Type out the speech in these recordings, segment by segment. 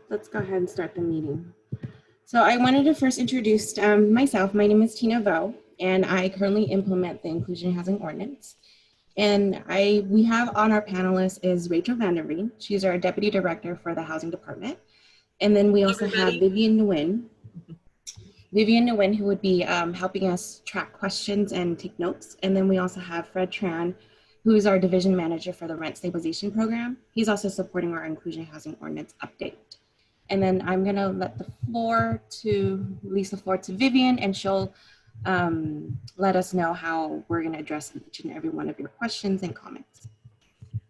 Let's go ahead and start the meeting. So I wanted to first introduce myself. My name is Tina Vo, and I currently implement the Inclusionary Housing Ordinance. And we have on our panelist is Rachel Vanderveen. She's our Deputy Director for the Housing Department. And then we also have Vivian Nguyen. Vivian Nguyen, who would be helping us track questions and take notes. And then we also have Fred Tran, who is our Division Manager for the Rent Stabilization Program. He's also supporting our Inclusionary Housing Ordinance update. And then I'm gonna release the floor to Vivian, and she'll let us know how we're gonna address each and every one of your questions and comments.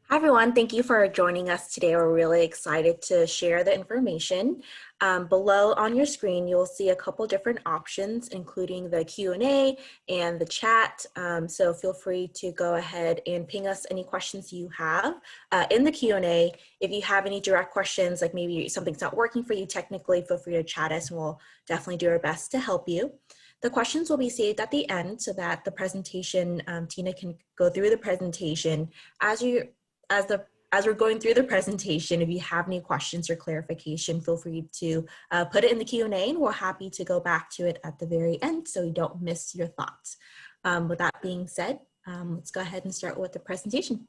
Hi everyone, thank you for joining us today. We're really excited to share the information. Below on your screen, you'll see a couple different options, including the Q&A and the chat. So feel free to go ahead and ping us any questions you have in the Q&A. If you have any direct questions, like maybe something's not working for you technically, feel free to chat us and we'll definitely do our best to help you. The questions will be saved at the end so that the presentation, Tina can go through the presentation. As we're going through the presentation, if you have any questions or clarification, feel free to put it in the Q&A, and we're happy to go back to it at the very end so you don't miss your thoughts. With that being said, let's go ahead and start with the presentation.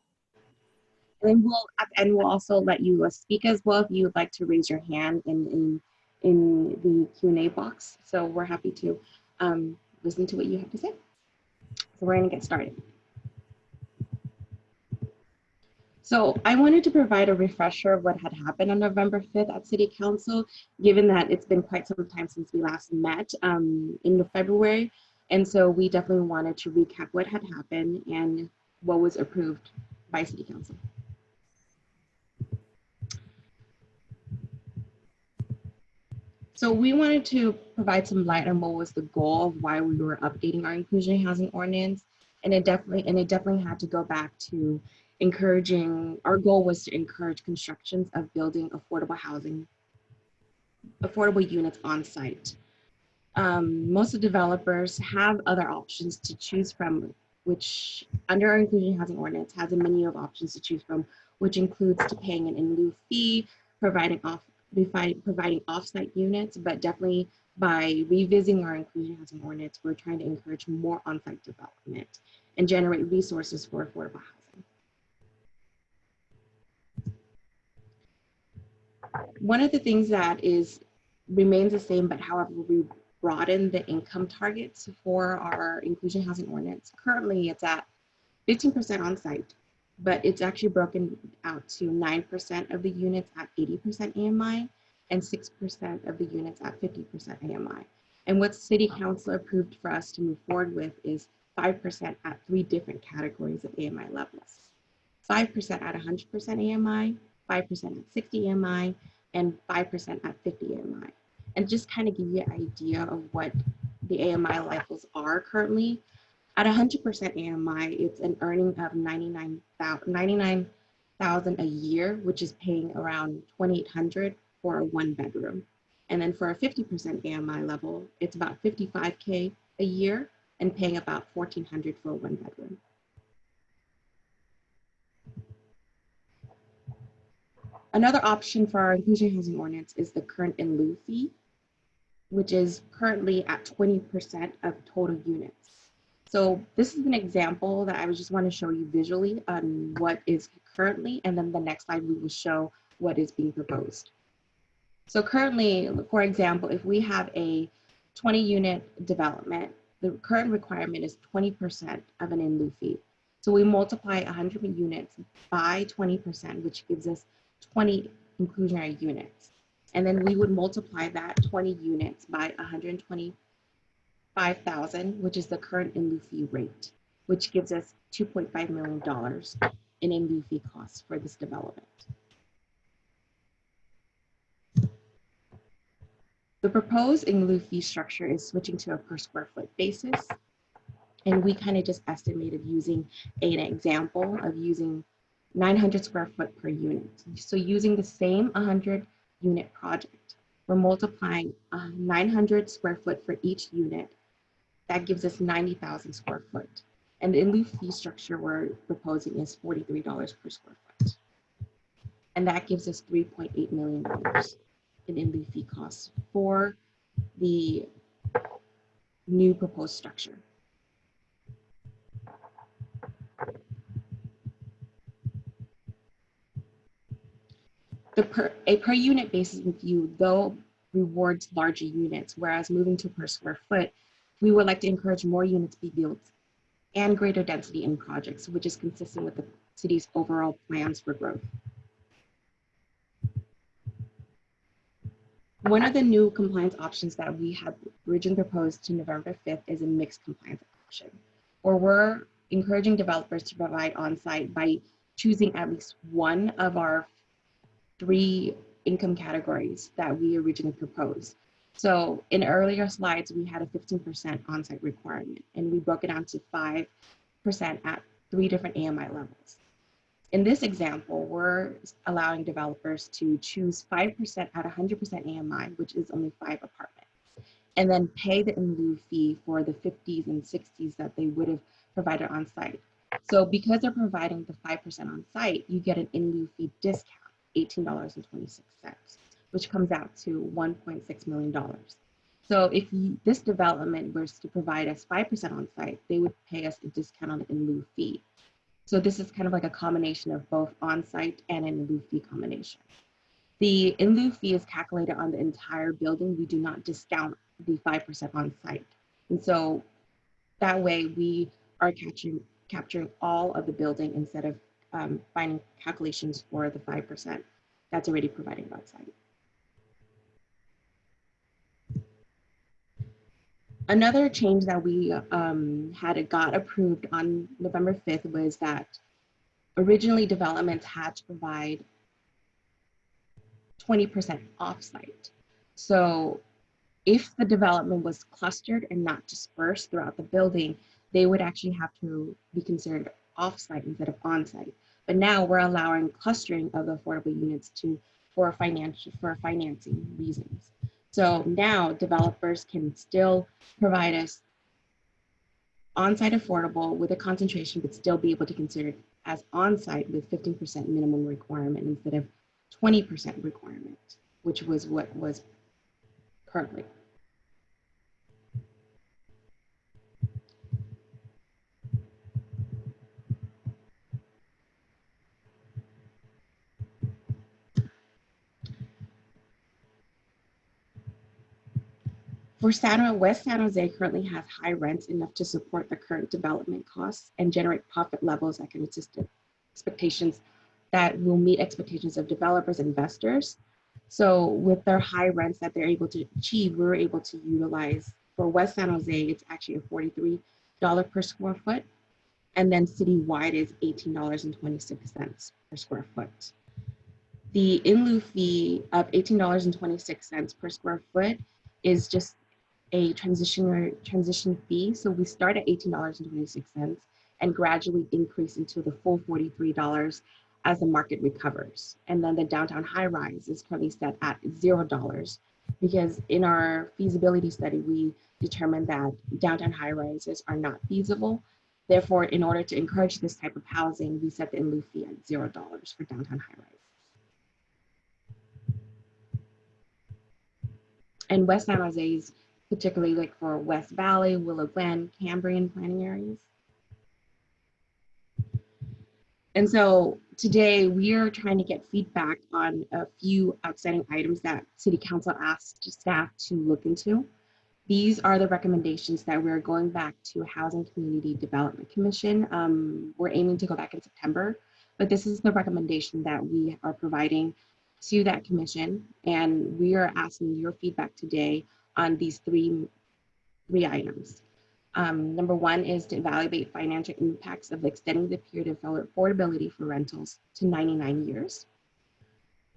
And at the end, we'll also let you speak as well if you would like to raise your hand in the Q&A box. So we're happy to listen to what you have to say. So we're gonna get started. So I wanted to provide a refresher of what had happened on November 5th at City Council, given that it's been quite some time since we last met in February. And so we definitely wanted to recap what had happened and what was approved by City Council. So we wanted to provide some light on what was the goal of why we were updating our Inclusionary Housing Ordinance. And it definitely had to go back to our goal was to encourage constructions of building affordable units on site. Most of the developers have other options to choose from, which under our Inclusionary Housing Ordinance has a menu of options to choose from, which includes paying an in lieu fee, providing off-site units, but definitely by revisiting our Inclusionary Housing Ordinance, we're trying to encourage more on-site development and generate resources for affordable housing. One of the things that remains the same, but however, we broaden the income targets for our Inclusion Housing Ordinance. Currently, it's at 15% on site, but it's actually broken out to 9% of the units at 80% AMI and 6% of the units at 50% AMI. And what City Council approved for us to move forward with is 5% at 3 different categories of AMI levels. 5% at 100% AMI, 5% at 60 AMI, and 5% at 50 AMI. And just kind of give you an idea of what the AMI levels are currently. At 100% AMI, it's an earning of $99,000 a year, which is paying around $2,800 for a 1-bedroom. And then for a 50% AMI level, it's about $55K a year and paying about $1,400 for a 1-bedroom. Another option for our Inclusion Housing Ordinance is the current in lieu fee, which is currently at 20% of total units. So this is an example that I just want to show you visually on what is currently, and then the next slide we will show what is being proposed. So currently, for example, if we have a 20-unit development, the current requirement is 20% of an in lieu fee. So we multiply 100 units by 20%, which gives us 20 inclusionary units. And then we would multiply that 20 units by 125,000, which is the current in lieu fee rate, which gives us $2.5 million in in lieu fee costs for this development. The proposed in lieu fee structure is switching to a per square foot basis. And we kind of just estimated using an example of using 900 square foot per unit. So using the same 100 unit project, we're multiplying 900 square foot for each unit. That gives us 90,000 square foot. And the in lieu fee structure we're proposing is $43 per square foot. And that gives us $3.8 million. in in lieu fee costs for the new proposed structure. A per unit basis review, though, rewards larger units, whereas moving to per square foot, we would like to encourage more units be built and greater density in projects, which is consistent with the city's overall plans for growth. One of the new compliance options that we had originally proposed to November 5th is a mixed compliance option, where we're encouraging developers to provide on-site by choosing at least one of our 3 income categories that we originally proposed. So in earlier slides, we had a 15% on-site requirement, and we broke it down to 5% at 3 different AMI levels. In this example, we're allowing developers to choose 5% at 100% AMI, which is only 5 apartments, and then pay the in lieu fee for the 50s and 60s that they would have provided on site. So because they're providing the 5% on site, you get an in lieu fee discount, $18.26, which comes out to $1.6 million. So if this development was to provide us 5% on site, they would pay us a discount on the in lieu fee. So this is kind of like a combination of both on-site and an in lieu fee combination. The in lieu fee is calculated on the entire building. We do not discount the 5% on site. And so that way we are capturing all of the building instead of finding calculations for the 5% that's already provided on site. Another change that we got approved on November 5th was that originally developments had to provide 20% offsite. So if the development was clustered and not dispersed throughout the building, they would actually have to be considered offsite instead of onsite. But now we're allowing clustering of the affordable units for financing reasons. So now developers can still provide us on-site affordable with a concentration, but still be able to consider it as on-site with 15% minimum requirement instead of 20% requirement, which was what was currently. For West San Jose currently has high rents enough to support the current development costs and generate profit levels that can assist expectations that will meet expectations of developers and investors. So with their high rents that they're able to achieve, we were able to utilize, for West San Jose, it's actually a $43 per square foot. And then citywide is $18.26 per square foot. The in lieu fee of $18.26 per square foot is just a transition fee. So we start at $18.26 and gradually increase into the full $43 as the market recovers. And then the downtown high rise is currently set at $0 because in our feasibility study, we determined that downtown high rises are not feasible. Therefore, in order to encourage this type of housing, we set the in lieu fee at $0 for downtown high rise. And West San Jose's, particularly like for West Valley, Willow Glen, Cambrian planning areas. And so today we are trying to get feedback on a few outstanding items that City Council asked staff to look into. These are the recommendations that we're going back to Housing Community Development Commission. We're aiming to go back in September, but this is the recommendation that we are providing to that commission. And we are asking your feedback today on these three items. Number one is to evaluate financial impacts of extending the period of affordability for rentals to 99 years.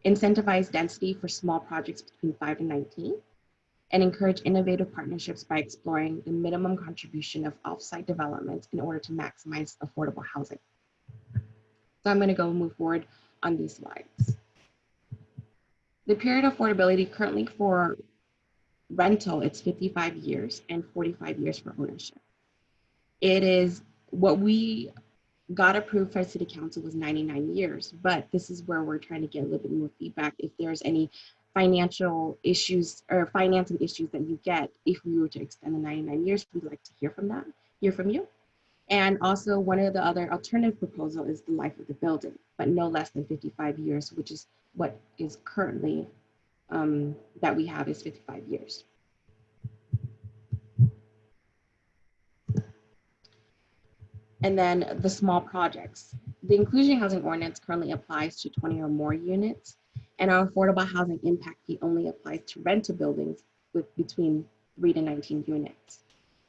Incentivize density for small projects between 5 and 19. And encourage innovative partnerships by exploring the minimum contribution of off-site development in order to maximize affordable housing. So I'm going to move forward on these slides. The period of affordability currently for rental, it's 55 years and 45 years for ownership. It is what we got approved by City Council was 99 years, but this is where we're trying to get a little bit more feedback if there's any financial issues or financing issues that you get if we were to extend the 99 years. We'd like to hear from you. And also one of the other alternative proposal is the life of the building, but no less than 55 years, which is what is currently that we have is 55 years. And then the small projects. The Inclusionary Housing Ordinance currently applies to 20 or more units, and our Affordable Housing Impact Fee only applies to rental buildings with between 3 to 19 units.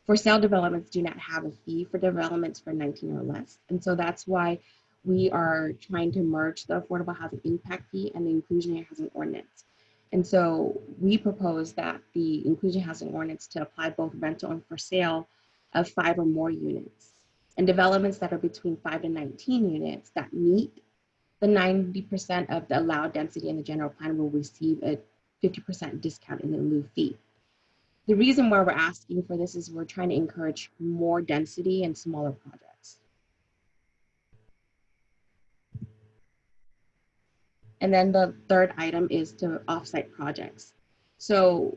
For sale developments do not have a fee for developments for 19 or less, and so that's why we are trying to merge the Affordable Housing Impact Fee and the Inclusionary Housing Ordinance. And so we propose that the Inclusionary Housing Ordinance to apply both rental and for sale of 5 or more units. And developments that are between 5 to 19 units that meet the 90% of the allowed density in the general plan will receive a 50% discount in the lieu fee. The reason why we're asking for this is we're trying to encourage more density and smaller projects. And then the third item is to offsite projects. So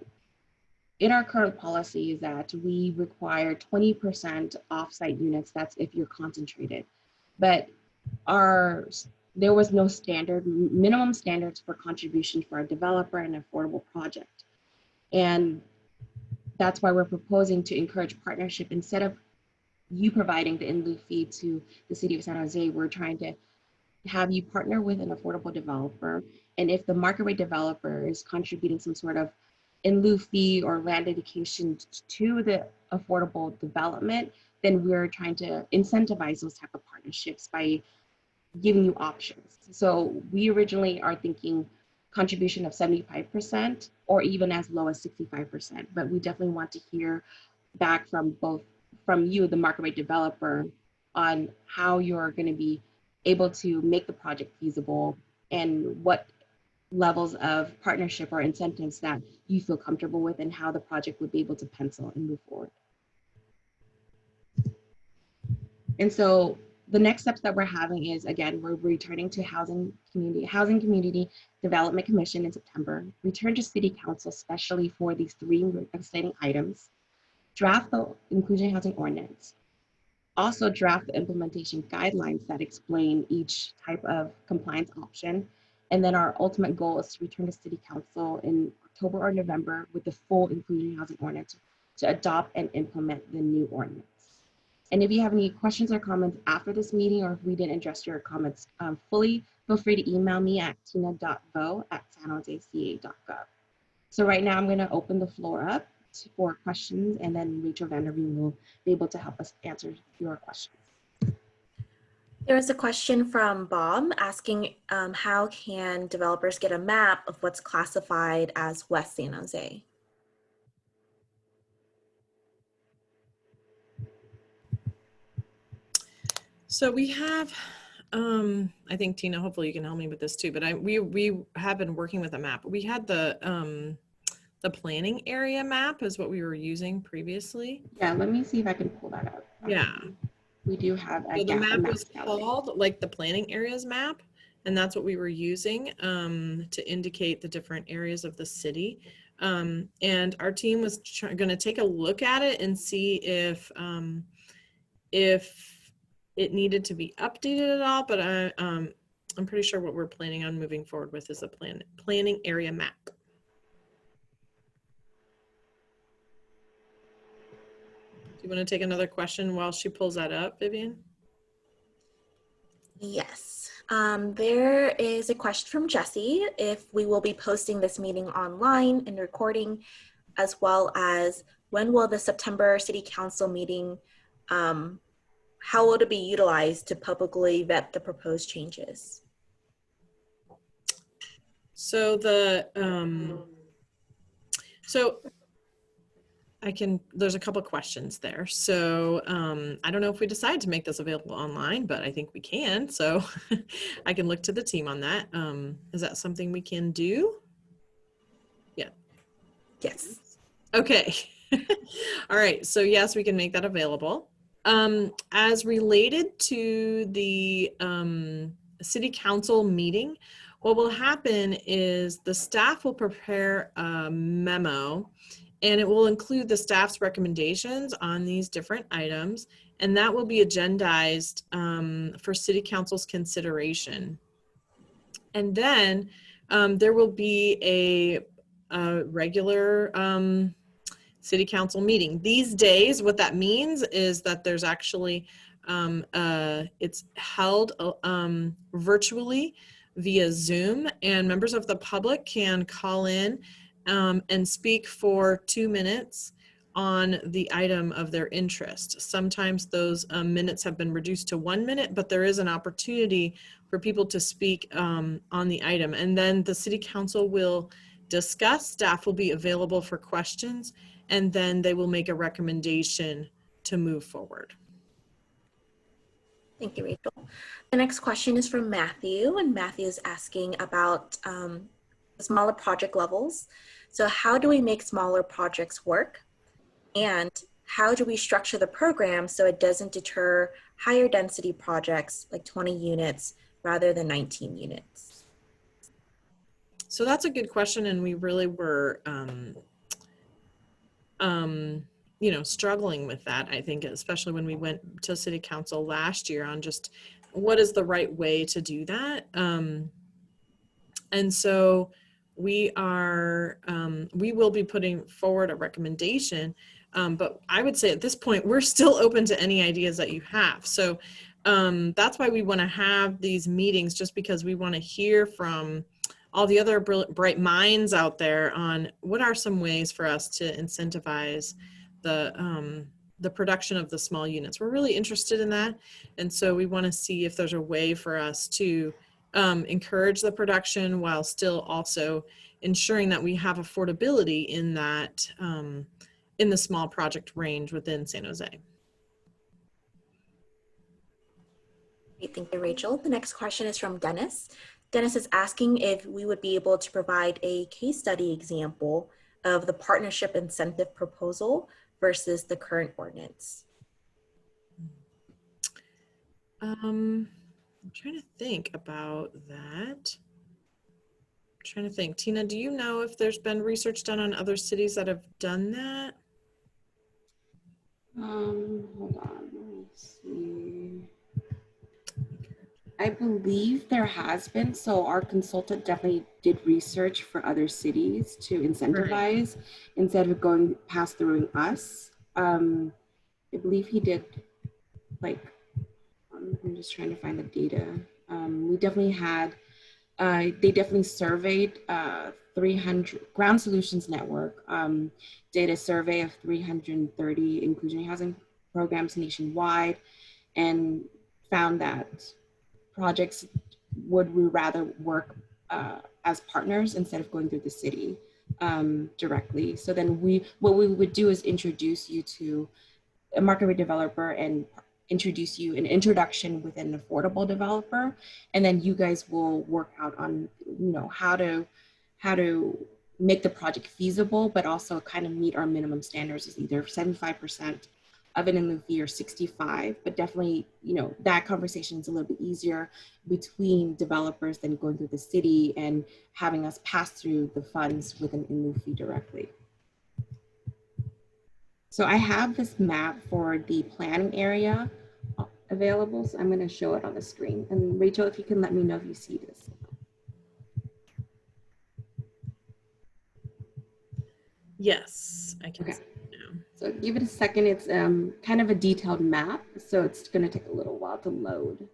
in our current policy is that we require 20% offsite units. That's if you're concentrated, but there was no minimum standards for contribution for a developer and affordable project. And that's why we're proposing to encourage partnership. Instead of you providing the in lieu fee to the city of San Jose, we're trying to have you partner with an affordable developer. And if the market rate developer is contributing some sort of in lieu fee or land dedication to the affordable development, then we're trying to incentivize those type of partnerships by giving you options. So we originally are thinking contribution of 75% or even as low as 65%, but we definitely want to hear back from you, the market rate developer, on how you're going to be able to make the project feasible and what levels of partnership or incentives that you feel comfortable with and how the project would be able to pencil and move forward. And so the next steps that we're having is, again, we're returning to Housing Community Development Commission in September, return to City Council, especially for these 3 exciting items, draft the Inclusionary Housing Ordinance, also draft the implementation guidelines that explain each type of compliance option. And then our ultimate goal is to return to City Council in October or November with the full Inclusionary Housing Ordinance to adopt and implement the new ordinance. And if you have any questions or comments after this meeting, or if we didn't address your comments fully, feel free to email me at tina.vo@sanjoseca.gov. So right now I'm going to open the floor up for questions, and then Rachel Vanderveen will be able to help us answer your questions. There is a question from Bob asking how can developers get a map of what's classified as West San Jose? So we have, I think Tina, hopefully you can help me with this too, but we have been working with a map. We had the planning area map is what we were using previously. Yeah, let me see if I can pull that up. Yeah. We do have So the map was called like the planning areas map, and that's what we were using to indicate the different areas of the city. And our team was going to take a look at it and see if it needed to be updated at all, but I'm pretty sure what we're planning on moving forward with is a planning area map. Do you want to take another question while she pulls that up, Vivian? Yes. There is a question from Jesse if we will be posting this meeting online and recording, as well as when will the September City Council meeting, how will it be utilized to publicly vet the proposed changes? So there's a couple of questions there. So I don't know if we decide to make this available online, but I think we can. So I can look to the team on that. Is that something we can do? Yeah. Yes. Okay. All right. So yes, we can make that available. As related to the city council meeting, what will happen is the staff will prepare a memo, and it will include the staff's recommendations on these different items, and that will be agendized for City Council's consideration. And then there will be a regular City Council meeting. These days, what that means is that there's actually, it's held virtually via Zoom, and members of the public can call in and speak for 2 minutes on the item of their interest. Sometimes those minutes have been reduced to 1 minute, but there is an opportunity for people to speak on the item. And then the City Council will discuss, staff will be available for questions, and then they will make a recommendation to move forward. Thank you, Rachel. The next question is from Matthew, and Matthew is asking about smaller project levels. So how do we make smaller projects work? And how do we structure the program so it doesn't deter higher density projects like 20 units rather than 19 units? So that's a good question, and we really were you know, struggling with that, I think, especially when we went to City Council last year on just what is the right way to do that. And so we will be putting forward a recommendation, but I would say at this point, we're still open to any ideas that you have. So that's why we want to have these meetings, just because we want to hear from all the other bright minds out there on what are some ways for us to incentivize the production of the small units. We're really interested in that. And so we want to see if there's a way for us to encourage the production while still also ensuring that we have affordability in that, in the small project range within San Jose. Great, thank you, Rachel. The next question is from Dennis. Dennis is asking if we would be able to provide a case study example of the partnership incentive proposal versus the current ordinance. I'm trying to think about that. I'm trying to think. Tina, do you know if there's been research done on other cities that have done that? Hold on, let me see. I believe there has been. So our consultant definitely did research for other cities to incentivize instead of going pass through us. I believe he did, like, I'm just trying to find the data. We definitely had, they definitely surveyed 300, Ground Solutions Network did a survey of 330 inclusionary housing programs nationwide and found that projects would we rather work as partners instead of going through the city directly. So then what we would do is introduce you to a market rate developer and introduce you an introduction with an affordable developer, and then you guys will work out on, you know, how to make the project feasible, but also kind of meet our minimum standards is either 75% of an in lieu fee or 65, but definitely, you know, that conversation is a little bit easier between developers than going through the city and having us pass through the funds with an in lieu fee directly. So I have this map for the planning area available, so I'm going to show it on the screen. And Rachel, if you can let me know if you see this. Yes, I can. Okay. See it now. So give it a second. It's kind of a detailed map, so it's going to take a little while to load.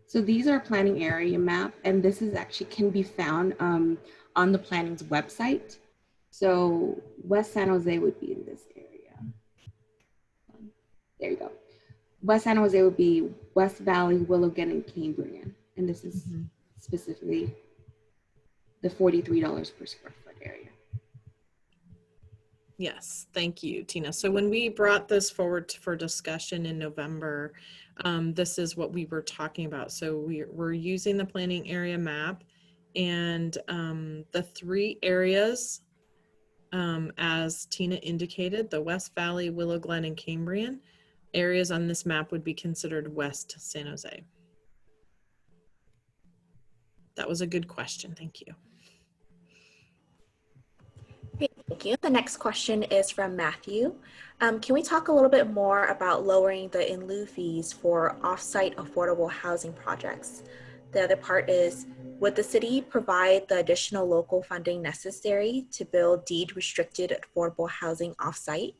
So these are planning area map, and this is actually can be found on the planning's website. So West San Jose would be in this area. There you go. West San Jose would be West Valley, Willow Glen, and Cambrian. And this is specifically the $43 per square foot area. Yes, thank you, Tina. So when we brought this forward for discussion in November, this is what we were talking about. So we're using the planning area map, and the three areas, as Tina indicated, the West Valley, Willow Glen, and Cambrian, areas on this map would be considered West San Jose? That was a good question. Thank you. Great, thank you. The next question is from Matthew. Can we talk a little bit more about lowering the in lieu fees for off-site affordable housing projects? The other part is, would the city provide the additional local funding necessary to build deed restricted affordable housing off-site?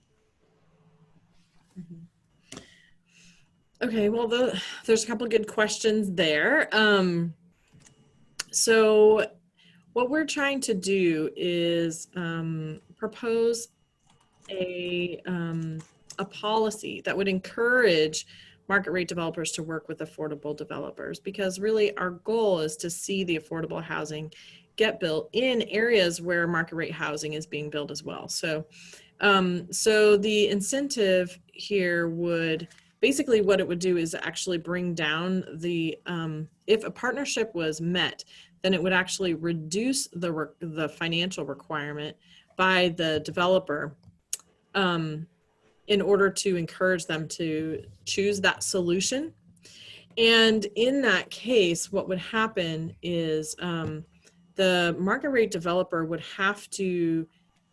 Okay, well, there's a couple of good questions there. So what we're trying to do is propose a policy that would encourage market rate developers to work with affordable developers, because really our goal is to see the affordable housing get built in areas where market rate housing is being built as well. So, so the incentive here would basically, what it would do is actually bring down the, if a partnership was met, then it would actually reduce the financial requirement by the developer in order to encourage them to choose that solution. And in that case, what would happen is the market rate developer would have to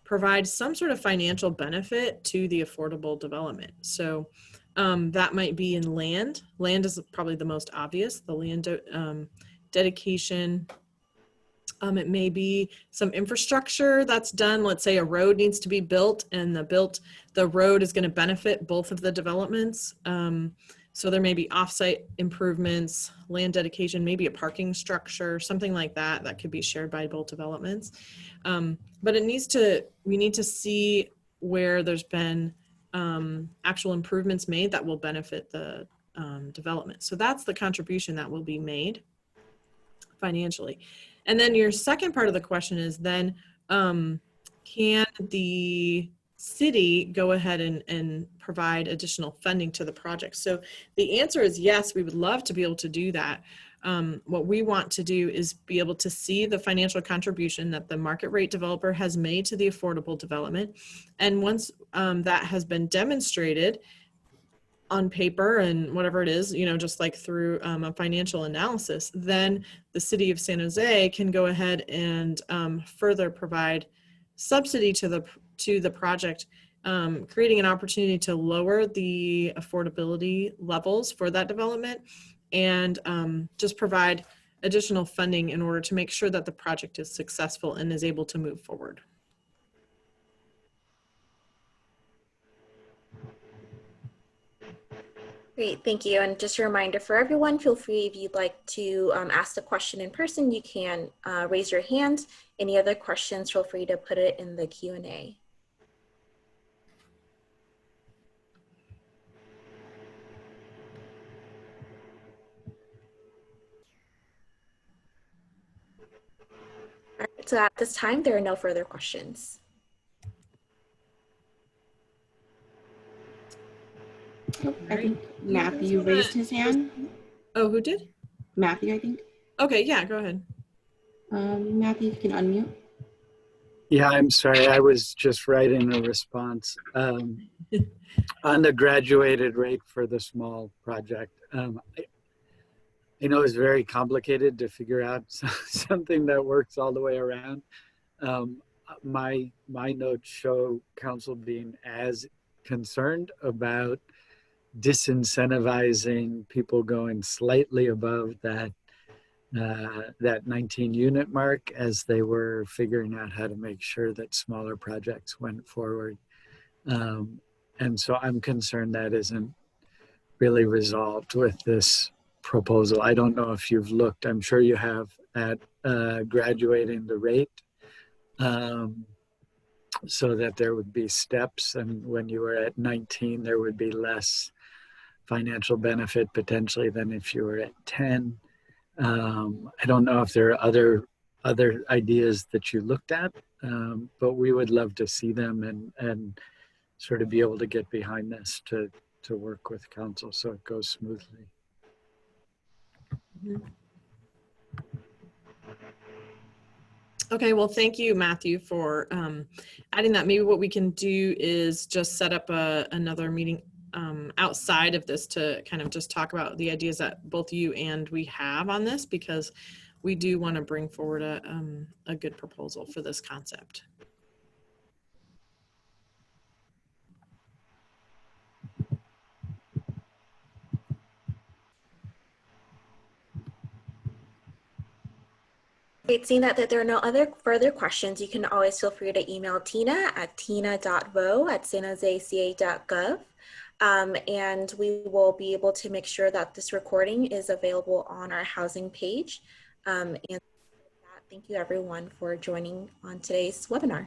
provide some sort of financial benefit to the affordable development. So that might be in land. Land is probably the most obvious, the land dedication. It may be some infrastructure that's done. Let's say a road needs to be built, and the road is going to benefit both of the developments. So there may be offsite improvements, land dedication, maybe a parking structure, something like that, that could be shared by both developments. But we need to see where there's been actual improvements made that will benefit the development. So that's the contribution that will be made financially. And then your second part of the question is then, can the city go ahead and provide additional funding to the project? So the answer is yes, we would love to be able to do that. What we want to do is be able to see the financial contribution that the market rate developer has made to the affordable development. And once that has been demonstrated on paper and whatever it is, just like through a financial analysis, then the city of San Jose can go ahead and further provide subsidy to the project, creating an opportunity to lower the affordability levels for that development, and just provide additional funding in order to make sure that the project is successful and is able to move forward. Great, thank you. And just a reminder for everyone, feel free, if you'd like to ask the question in person, you can raise your hand. Any other questions, feel free to put it in the Q&A. All right, so at this time, there are no further questions. I think Matthew raised his hand. Oh, who did? Matthew, I think. Okay, yeah, go ahead. Matthew, you can unmute. Yeah, I'm sorry. I was just writing a response on the graduated rate for the small project. I know it's very complicated to figure out something that works all the way around. My notes show council being as concerned about disincentivizing people going slightly above that 19 unit mark as they were figuring out how to make sure that smaller projects went forward. And so I'm concerned that isn't really resolved with this proposal. I don't know if you've looked, I'm sure you have, at graduating the rate so that there would be steps, and when you were at 19 there would be less financial benefit potentially than if you were at 10. I don't know if there are other ideas that you looked at, but we would love to see them and sort of be able to get behind this to work with council so it goes smoothly. Mm-hmm. Okay, well, thank you, Matthew, for adding that. Maybe what we can do is just set up another meeting outside of this to kind of just talk about the ideas that both you and we have on this, because we do want to bring forward a good proposal for this concept. Great. Seeing that there are no other further questions, you can always feel free to email Tina at tina.vo@sanjoseca.gov. And we will be able to make sure that this recording is available on our housing page. And with that, thank you everyone for joining on today's webinar.